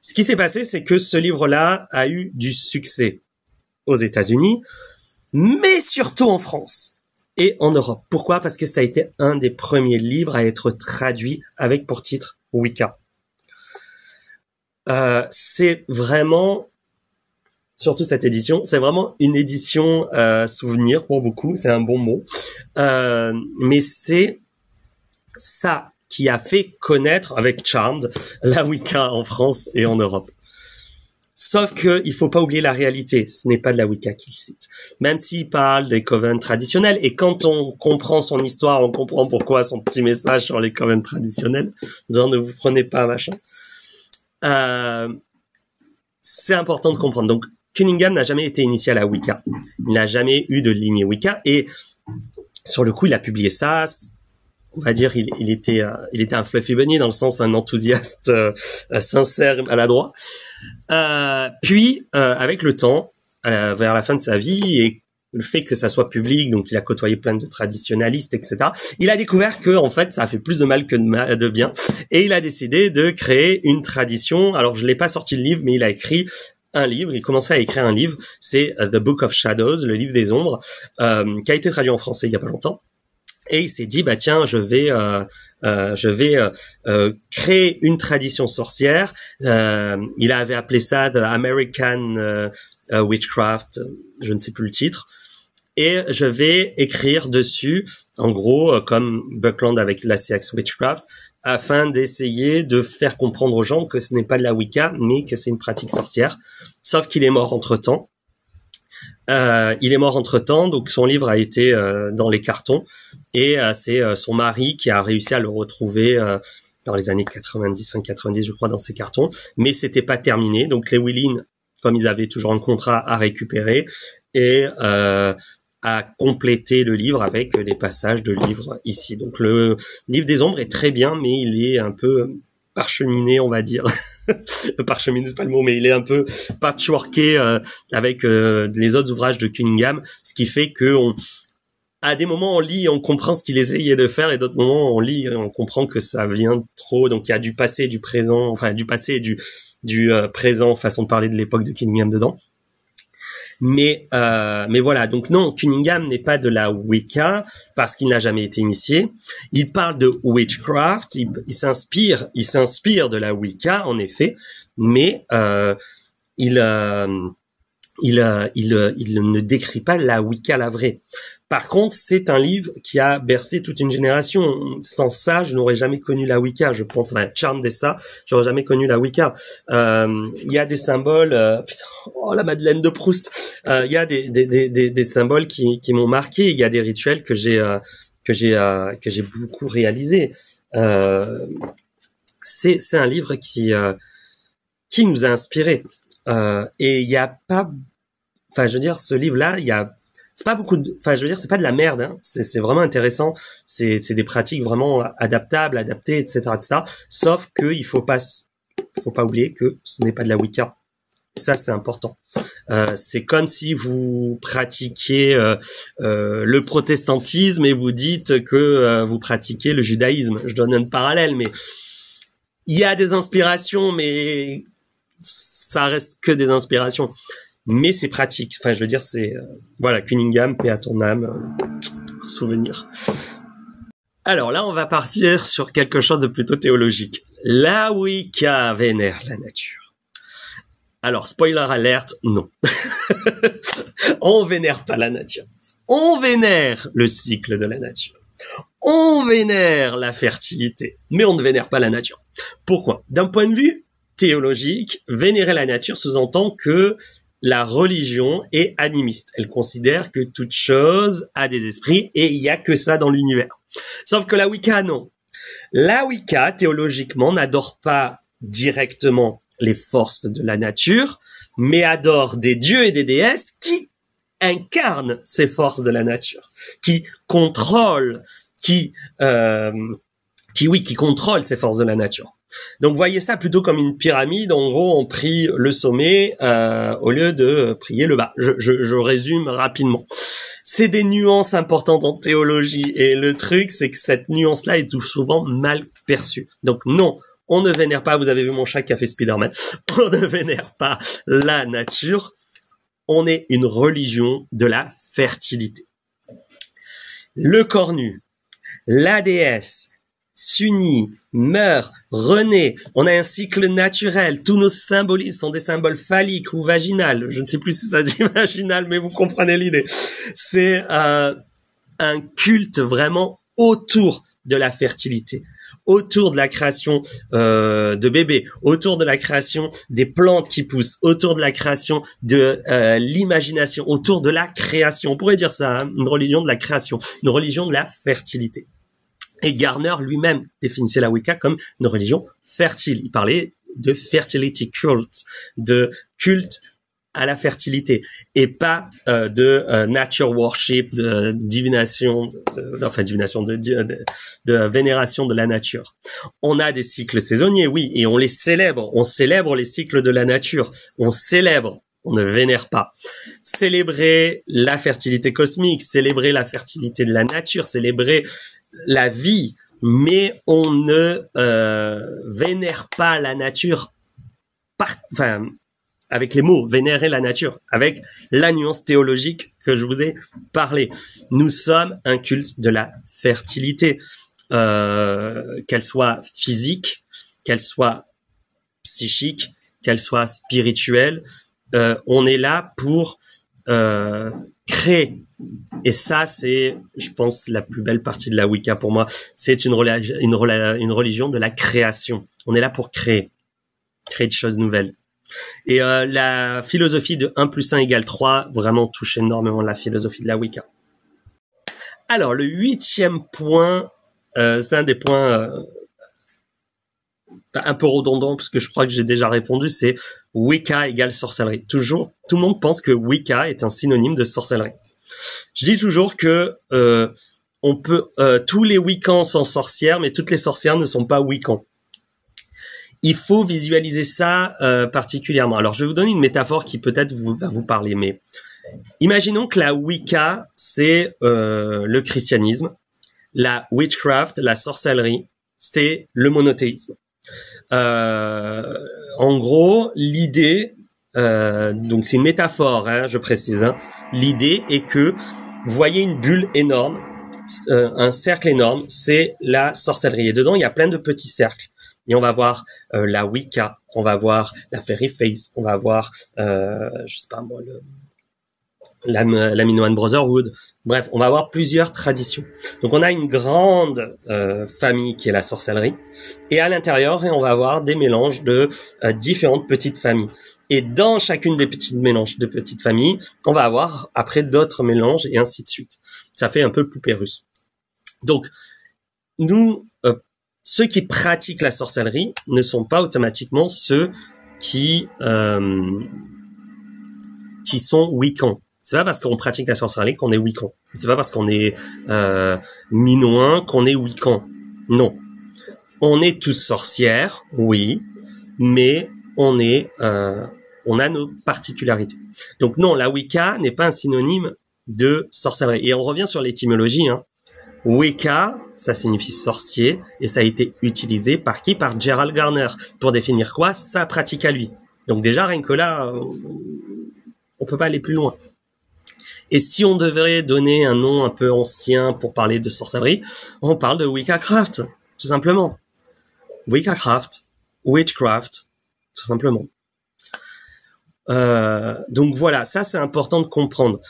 Ce qui s'est passé, c'est que ce livre-là a eu du succès aux États-Unis, mais surtout en France et en Europe. Pourquoi? Parce que ça a été un des premiers livres à être traduit avec pour titre Wicca. C'est vraiment, surtout cette édition, c'est vraiment une édition souvenir pour beaucoup, c'est un bon mot. Mais c'est ça qui a fait connaître avec Charmed la Wicca en France et en Europe. Sauf que il faut pas oublier la réalité. Ce n'est pas de la Wicca qu'il cite. Même s'il parle des covens traditionnels, et quand on comprend son histoire, on comprend pourquoi son petit message sur les covens traditionnels, disant ne vous prenez pas, machin. C'est important de comprendre. Donc, Cunningham n'a jamais été initié à la Wicca. Il n'a jamais eu de lignée Wicca, et sur le coup, il a publié ça. On va dire, il était un fluffy bunny dans le sens un enthousiaste sincère, maladroit. Puis, avec le temps, vers la fin de sa vie et le fait que ça soit public, donc il a côtoyé plein de traditionalistes, etc. Il a découvert que en fait, ça a fait plus de mal que de bien, et il a décidé de créer une tradition. Alors, je l'ai pas sorti le livre, mais il a écrit un livre. Il commençait à écrire un livre. C'est The Book of Shadows, le livre des ombres, qui a été traduit en français il y a pas longtemps. Et il s'est dit, tiens, je vais créer une tradition sorcière. Il avait appelé ça The American Witchcraft, je ne sais plus le titre. Et je vais écrire dessus, en gros, comme Buckland avec la Seax Witchcraft, afin d'essayer de faire comprendre aux gens que ce n'est pas de la Wicca, mais que c'est une pratique sorcière. Sauf qu'il est mort entre-temps. Donc son livre a été dans les cartons, et c'est son mari qui a réussi à le retrouver dans les années 90, fin 90 je crois, dans ses cartons, mais c'était pas terminé. Donc les Willin, comme ils avaient toujours un contrat, à récupérer et à compléter le livre avec les passages de livres ici. Donc le livre des ombres est très bien, mais il est un peu parcheminé, on va dire. Parcheminé, c'est pas le mot, mais il est un peu patchworké avec les autres ouvrages de Cunningham, ce qui fait que à des moments on lit et on comprend ce qu'il essayait de faire, et d'autres moments on lit et on comprend que ça vient trop. Donc il y a du passé, du présent, enfin du passé et du présent, façon de parler de l'époque de Cunningham dedans. Mais voilà, donc non, Cunningham n'est pas de la Wicca parce qu'il n'a jamais été initié. Il parle de witchcraft, il s'inspire de la Wicca en effet, mais il ne décrit pas la Wicca la vraie. Par contre, c'est un livre qui a bercé toute une génération. Sans ça, je n'aurais jamais connu la Wicca, je pense. Enfin, Charm Dessa, j'aurais jamais connu la Wicca. Il y a des symboles, la Madeleine de Proust. Il y a des symboles qui m'ont marqué. Il y a des rituels que j'ai beaucoup réalisés. C'est un livre qui nous a inspirés. Et il y a pas, enfin, je veux dire, ce livre-là, c'est pas beaucoup enfin, je veux dire, c'est pas de la merde, hein. C'est vraiment intéressant. C'est des pratiques vraiment adaptables, adaptées, etc., etc. Sauf que il faut pas oublier que ce n'est pas de la Wicca. Et ça, c'est important. C'est comme si vous pratiquiez le protestantisme et vous dites que vous pratiquez le judaïsme. Je donne un parallèle, mais il y a des inspirations, mais ça reste que des inspirations. Mais c'est pratique. Enfin, je veux dire, c'est voilà, Cunningham, paix à ton âme, souvenir. Alors là, on va partir sur quelque chose de plutôt théologique. La Wicca vénère la nature. Alors, spoiler alert, non. On vénère pas la nature. On vénère le cycle de la nature. On vénère la fertilité, mais on ne vénère pas la nature. Pourquoi? D'un point de vue théologique, vénérer la nature sous-entend que la religion est animiste. Elle considère que toute chose a des esprits et il y a que ça dans l'univers. Sauf que la Wicca, non. La Wicca, théologiquement, n'adore pas directement les forces de la nature, mais adore des dieux et des déesses qui incarnent ces forces de la nature, qui contrôlent, qui contrôlent ces forces de la nature. Donc voyez ça plutôt comme une pyramide. En gros, on prie le sommet au lieu de prier le bas. Je résume rapidement. C'est des nuances importantes en théologie, et le truc, c'est que cette nuance-là est tout souvent mal perçue. Donc non, on ne vénère pas, vous avez vu mon chat qui a fait Spider-Man, on ne vénère pas la nature, on est une religion de la fertilité. Le corps nu, la déesse, s'unit, meurt, renaît, on a un cycle naturel, tous nos symbolismes sont des symboles phalliques ou vaginales, je ne sais plus si ça dit vaginal, mais vous comprenez l'idée. C'est un culte vraiment autour de la fertilité, autour de la création de bébés, autour de la création des plantes qui poussent, autour de la création de l'imagination, autour de la création. On pourrait dire ça, hein, une religion de la création, une religion de la fertilité. Et Garner lui-même définissait la Wicca comme une religion fertile. Il parlait de fertility cult, de culte à la fertilité, et pas de nature worship, de divination, de vénération de la nature. On a des cycles saisonniers, oui, et on les célèbre. On célèbre les cycles de la nature. On célèbre. On ne vénère pas. Célébrer la fertilité cosmique, célébrer la fertilité de la nature, célébrer la vie, mais on ne vénère pas la nature avec les mots, vénérer la nature, avec la nuance théologique que je vous ai parlé. Nous sommes un culte de la fertilité, qu'elle soit physique, qu'elle soit psychique, qu'elle soit spirituelle. On est là pour créer. Et ça, c'est, je pense, la plus belle partie de la Wicca pour moi. C'est une religion de la création. On est là pour créer des choses nouvelles. Et la philosophie de 1 + 1 = 3 vraiment touche énormément la philosophie de la Wicca. Alors, le 8e point, c'est un des points un peu redondant parce que je crois que j'ai déjà répondu, c'est Wicca = sorcellerie. Toujours, tout le monde pense que Wicca est un synonyme de sorcellerie. Je dis toujours que on peut tous les Wiccans sont sorcières, mais toutes les sorcières ne sont pas Wiccans. il faut visualiser ça particulièrement. Alors, je vais vous donner une métaphore qui peut-être va vous parler, mais imaginons que la Wicca, c'est le christianisme, la witchcraft, la sorcellerie, c'est le monothéisme. En gros, l'idée, donc c'est une métaphore, hein, je précise, hein, l'idée est que vous voyez une bulle énorme, un cercle énorme, c'est la sorcellerie. Et dedans, il y a plein de petits cercles. Et on va voir la Wicca, on va voir la Fairy Face, on va voir, je sais pas moi, la Minoan Brotherhood. Bref, on va avoir plusieurs traditions. Donc, on a une grande famille qui est la sorcellerie. Et à l'intérieur, on va avoir des mélanges de différentes petites familles. Et dans chacune des petites mélanges de petites familles, on va avoir après d'autres mélanges et ainsi de suite. Ça fait un peu poupée russe. Donc, nous, ceux qui pratiquent la sorcellerie ne sont pas automatiquement ceux qui sont Wiccans. C'est pas parce qu'on pratique la sorcellerie qu'on est Wiccan. C'est pas parce qu'on est minoen qu'on est Wiccan. Non. On est tous sorcières, oui, mais on a nos particularités. Donc non, la Wicca n'est pas un synonyme de sorcellerie. Et on revient sur l'étymologie, hein. Wicca, ça signifie sorcier, et ça a été utilisé par qui? Par Gerald Garner. Pour définir quoi? Sa pratique à lui. Donc déjà, rien que là, on peut pas aller plus loin. Et si on devrait donner un nom un peu ancien pour parler de sorcellerie, on parle de Wiccacraft, tout simplement. Wiccacraft, witchcraft, tout simplement. Donc voilà, ça c'est important de comprendre.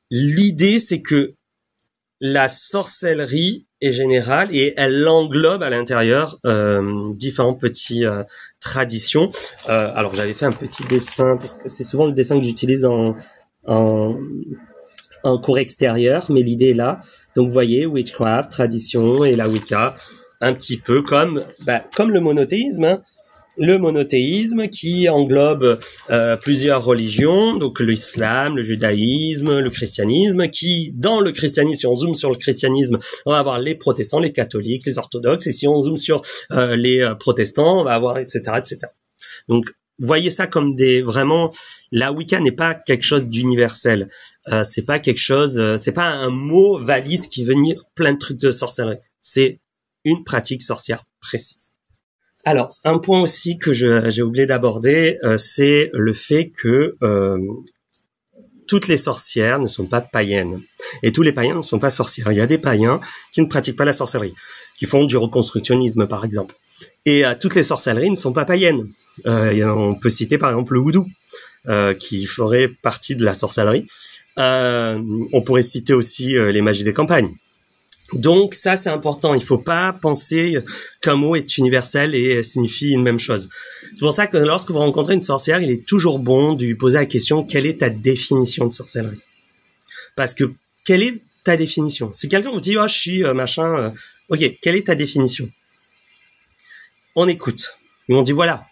L'idée, c'est que la sorcellerie est générale et elle englobe à l'intérieur différentes petites traditions. Alors j'avais fait un petit dessin parce que c'est souvent le dessin que j'utilise en cours extérieur, mais l'idée est là. Donc vous voyez, witchcraft, tradition et la Wicca, un petit peu comme le monothéisme, hein. Le monothéisme qui englobe plusieurs religions, donc l'islam, le judaïsme, le christianisme, qui, dans le christianisme, si on zoome sur le christianisme, on va avoir les protestants, les catholiques, les orthodoxes, et si on zoome sur les protestants, on va avoir etc., etc. Donc, voyez ça comme vraiment, la Wicca n'est pas quelque chose d'universel. C'est pas quelque chose, c'est pas un mot valise qui veut dire plein de trucs de sorcellerie. C'est une pratique sorcière précise. Alors, un point aussi que j'ai oublié d'aborder, c'est le fait que toutes les sorcières ne sont pas païennes. Et tous les païens ne sont pas sorcières. Il y a des païens qui ne pratiquent pas la sorcellerie, qui font du reconstructionnisme, par exemple. Et toutes les sorcelleries ne sont pas païennes. On peut citer, par exemple, le voodoo, qui ferait partie de la sorcellerie. On pourrait citer aussi les magies des campagnes. Donc ça c'est important, il faut pas penser qu'un mot est universel et signifie une même chose. C'est pour ça que lorsque vous rencontrez une sorcière, il est toujours bon de lui poser la question: quelle est ta définition de sorcellerie? Parce que quelle est ta définition? Si quelqu'un vous dit je suis machin, ok, quelle est ta définition? On écoute. Et on dit voilà.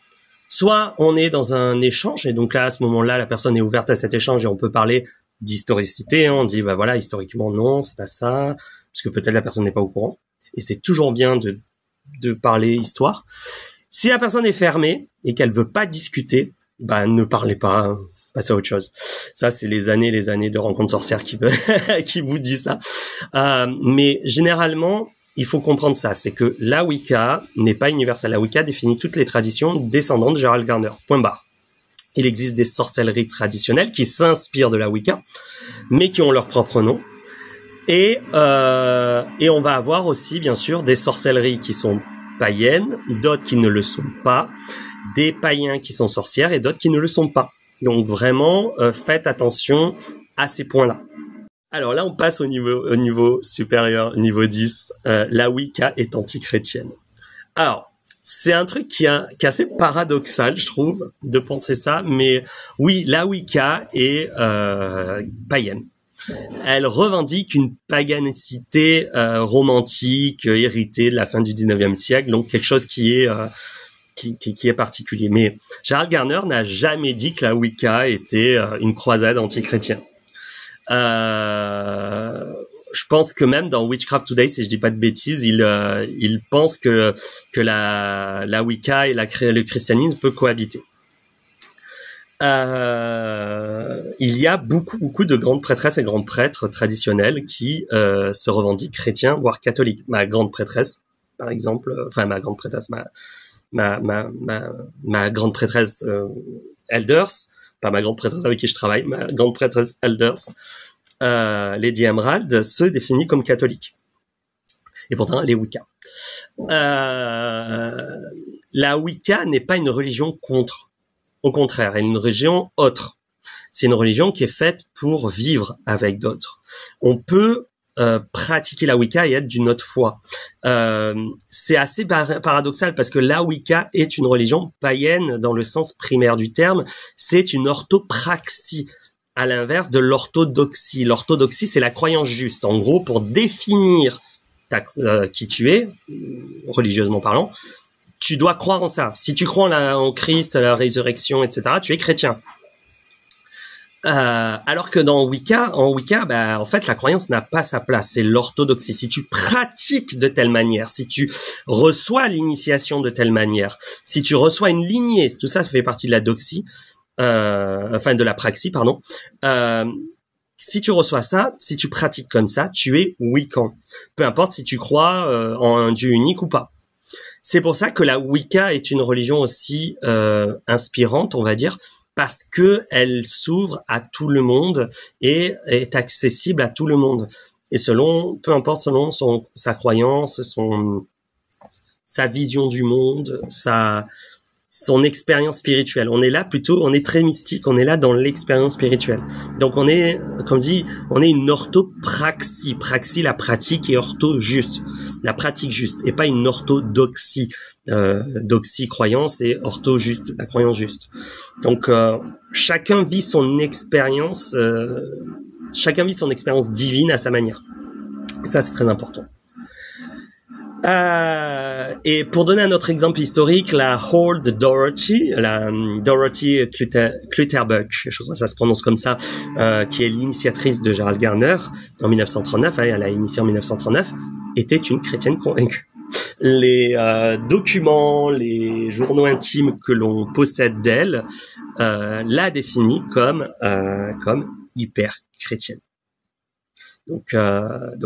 Soit on est dans un échange et donc là à ce moment-là la personne est ouverte à cet échange et on peut parler d'historicité, hein. On dit voilà, historiquement non, c'est pas ça, parce que peut-être la personne n'est pas au courant, et c'est toujours bien de parler histoire. Si la personne est fermée et qu'elle veut pas discuter, ne parlez pas, passez à autre chose. Ça c'est les années de rencontres sorcières qui vous dit ça. Mais généralement, il faut comprendre ça, c'est que la Wicca n'est pas universelle. La Wicca définit toutes les traditions descendantes de Gerald Garner. Point barre. Il existe des sorcelleries traditionnelles qui s'inspirent de la Wicca, mais qui ont leur propre nom. Et on va avoir aussi, bien sûr, des sorcelleries qui sont païennes, d'autres qui ne le sont pas, des païens qui sont sorcières et d'autres qui ne le sont pas. Donc vraiment, faites attention à ces points-là. Alors là, on passe au niveau supérieur, niveau 10. La Wicca est antichrétienne. Alors, c'est un truc qui est assez paradoxal, je trouve, de penser ça. Mais oui, la Wicca est païenne. Elle revendique une paganicité romantique, héritée de la fin du 19e siècle, donc quelque chose qui est particulier. Mais Gerald Garner n'a jamais dit que la Wicca était une croisade anti-chrétienne. Je je pense que même dans Witchcraft Today, si je dis pas de bêtises, il pense que la Wicca et le christianisme peut cohabiter. Il y a beaucoup de grandes prêtresses et grands prêtres traditionnels qui se revendiquent chrétiens, voire catholiques. Ma grande prêtresse, par exemple, ma grande prêtresse, ma grande prêtresse Elders, pas ma grande prêtresse avec qui je travaille, ma grande prêtresse Elders, Lady Emerald, se définit comme catholique. Et pourtant, elle est Wicca. La Wicca n'est pas une religion contre. Au contraire, elle est une religion autre. C'est une religion qui est faite pour vivre avec d'autres. On peut pratiquer la Wicca et être d'une autre foi. C'est assez paradoxal parce que la Wicca est une religion païenne dans le sens primaire du terme. C'est une orthopraxie, à l'inverse de l'orthodoxie. L'orthodoxie, c'est la croyance juste. En gros, pour définir qui tu es, religieusement parlant, tu dois croire en ça. Si tu crois en Christ, la résurrection, etc., tu es chrétien. Alors que en Wicca, en fait, la croyance n'a pas sa place. C'est l'orthodoxie. Si tu pratiques de telle manière, si tu reçois l'initiation de telle manière, si tu reçois une lignée, tout ça fait partie de la doxie, de la praxie, pardon. Si tu reçois ça, si tu pratiques comme ça, tu es Wiccan. Peu importe si tu crois en un Dieu unique ou pas. C'est pour ça que la Wicca est une religion aussi inspirante, on va dire, parce que elle s'ouvre à tout le monde et est accessible à tout le monde. Et peu importe selon sa croyance, sa vision du monde, son expérience spirituelle. On est très mystique, on est là dans l'expérience spirituelle. Donc on est, comme dit, on est une orthopraxie. Praxie, la pratique, et ortho, juste. La pratique juste, et pas une orthodoxie. Doxie, croyance, et ortho, juste, la croyance juste. Donc chacun vit son expérience divine à sa manière. Et ça, c'est très important. Et pour donner un autre exemple historique, la Horde Dorothy, Clutterbuck, je crois que ça se prononce comme ça, qui est l'initiatrice de Gerald Garner en 1939, elle a initié en 1939, était une chrétienne convaincue. Les documents, les journaux intimes que l'on possède d'elle la définit comme hyper chrétienne. Donc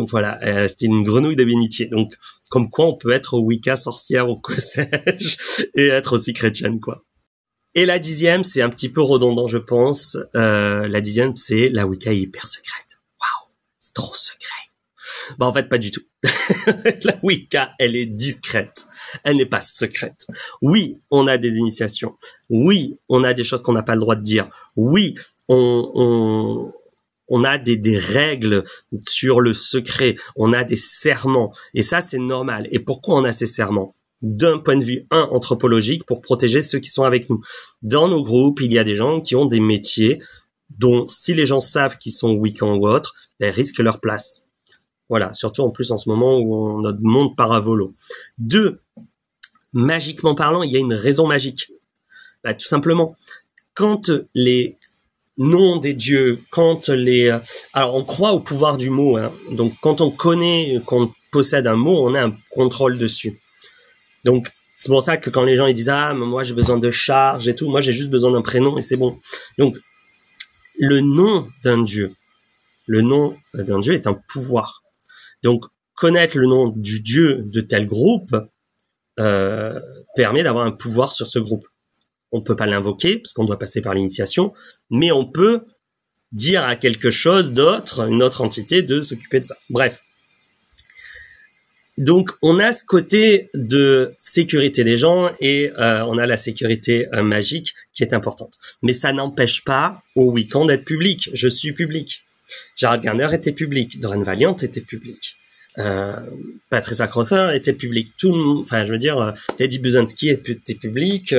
voilà, c'était une grenouille de bénitier. Donc, comme quoi on peut être Wicca, sorcière ou que sais-je, et être aussi chrétienne, quoi. Et la 10e, c'est un petit peu redondant, je pense. La 10e, c'est la Wicca hyper secrète. Waouh, c'est trop secret. En fait, pas du tout. La Wicca, elle est discrète. Elle n'est pas secrète. Oui, on a des initiations. Oui, on a des choses qu'on n'a pas le droit de dire. Oui, on a des règles sur le secret, on a des serments, et ça c'est normal. Et pourquoi on a ces serments? D'un point de vue anthropologique, pour protéger ceux qui sont avec nous. Dans nos groupes, il y a des gens qui ont des métiers dont si les gens savent qu'ils sont Wiccans ou autres, ils risquent leur place. Voilà, surtout en plus en ce moment où notre monde part à volo. 2, magiquement parlant, il y a une raison magique. Tout simplement, quand les nom des dieux, alors on croit au pouvoir du mot, hein. Donc quand on connaît, qu'on possède un mot, on a un contrôle dessus. Donc c'est pour ça que quand les gens ils disent moi j'ai besoin de charge et tout, moi j'ai juste besoin d'un prénom et c'est bon. Donc le nom d'un dieu est un pouvoir. Donc connaître le nom du dieu de tel groupe permet d'avoir un pouvoir sur ce groupe. On peut pas l'invoquer parce qu'on doit passer par l'initiation, mais on peut dire à quelque chose d'autre, une autre entité, de s'occuper de ça. Bref. Donc, on a ce côté de sécurité des gens et on a la sécurité magique qui est importante. Mais ça n'empêche pas au Wiccan d'être public. Je suis public. Gerald Garner était public. Doreen Valiant était public. Patricia Crowther était public. Lady Buzzanski était public.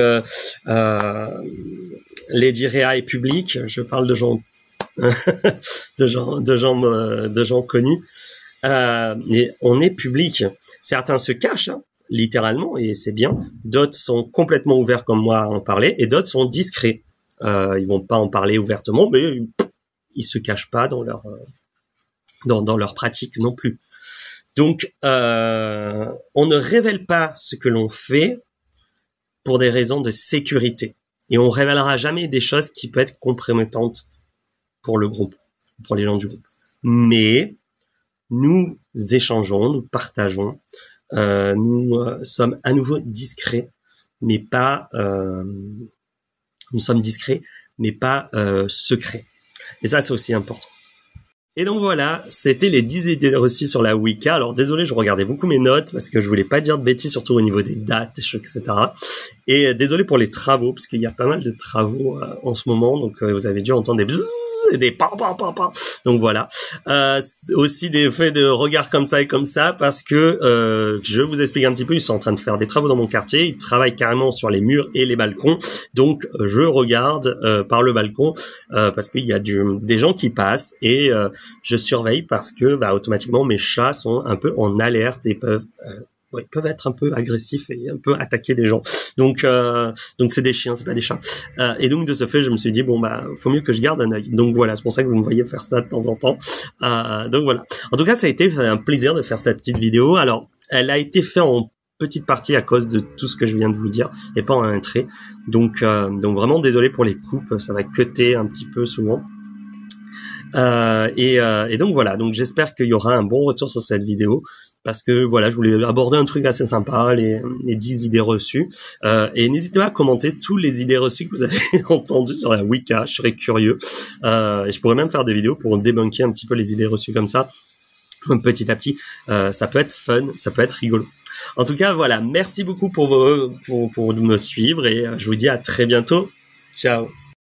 Lady Rhea est public. Je parle de gens, de gens connus. Mais on est public. Certains se cachent, littéralement, et c'est bien. D'autres sont complètement ouverts comme moi à en parler, et d'autres sont discrets. Ils vont pas en parler ouvertement, mais ils se cachent pas dans leur dans leur pratique non plus. Donc, on ne révèle pas ce que l'on fait pour des raisons de sécurité. Et on révélera jamais des choses qui peuvent être compromettantes pour le groupe, pour les gens du groupe. Mais nous échangeons, nous partageons, nous sommes à nouveau discrets, mais pas secrets. Et ça, c'est aussi important. Et donc voilà, c'était les 10 idées reçues sur la Wicca. Alors désolé, je regardais beaucoup mes notes parce que je voulais pas dire de bêtises, surtout au niveau des dates, etc. Et désolé pour les travaux, parce qu'il y a pas mal de travaux en ce moment, donc vous avez dû entendre des bzzz et des pa. Donc voilà. Aussi des faits de regard comme ça et comme ça, parce que je vous explique un petit peu, ils sont en train de faire des travaux dans mon quartier, ils travaillent carrément sur les murs et les balcons, donc je regarde par le balcon parce qu'il y a des gens qui passent et je surveille parce que automatiquement mes chats sont un peu en alerte et peuvent être un peu agressifs et un peu attaquer des gens. Donc c'est des chiens, c'est pas des chats. Et donc de ce fait, je me suis dit faut mieux que je garde un œil. Donc voilà, c'est pour ça que vous me voyez faire ça de temps en temps. Donc voilà. En tout cas, ça a été un plaisir de faire cette petite vidéo. Alors, elle a été faite en petite partie à cause de tout ce que je viens de vous dire et pas en un trait. Donc vraiment désolé pour les coupes, ça va cutter un petit peu souvent. Et donc voilà, donc j'espère qu'il y aura un bon retour sur cette vidéo parce que voilà, je voulais aborder un truc assez sympa, les 10 idées reçues, et n'hésitez pas à commenter tous les idées reçues que vous avez entendues sur la Wicca, je serais curieux, et je pourrais même faire des vidéos pour débunker un petit peu les idées reçues comme ça, petit à petit. Ça peut être fun, ça peut être rigolo. En tout cas, voilà, merci beaucoup pour me suivre et je vous dis à très bientôt. Ciao.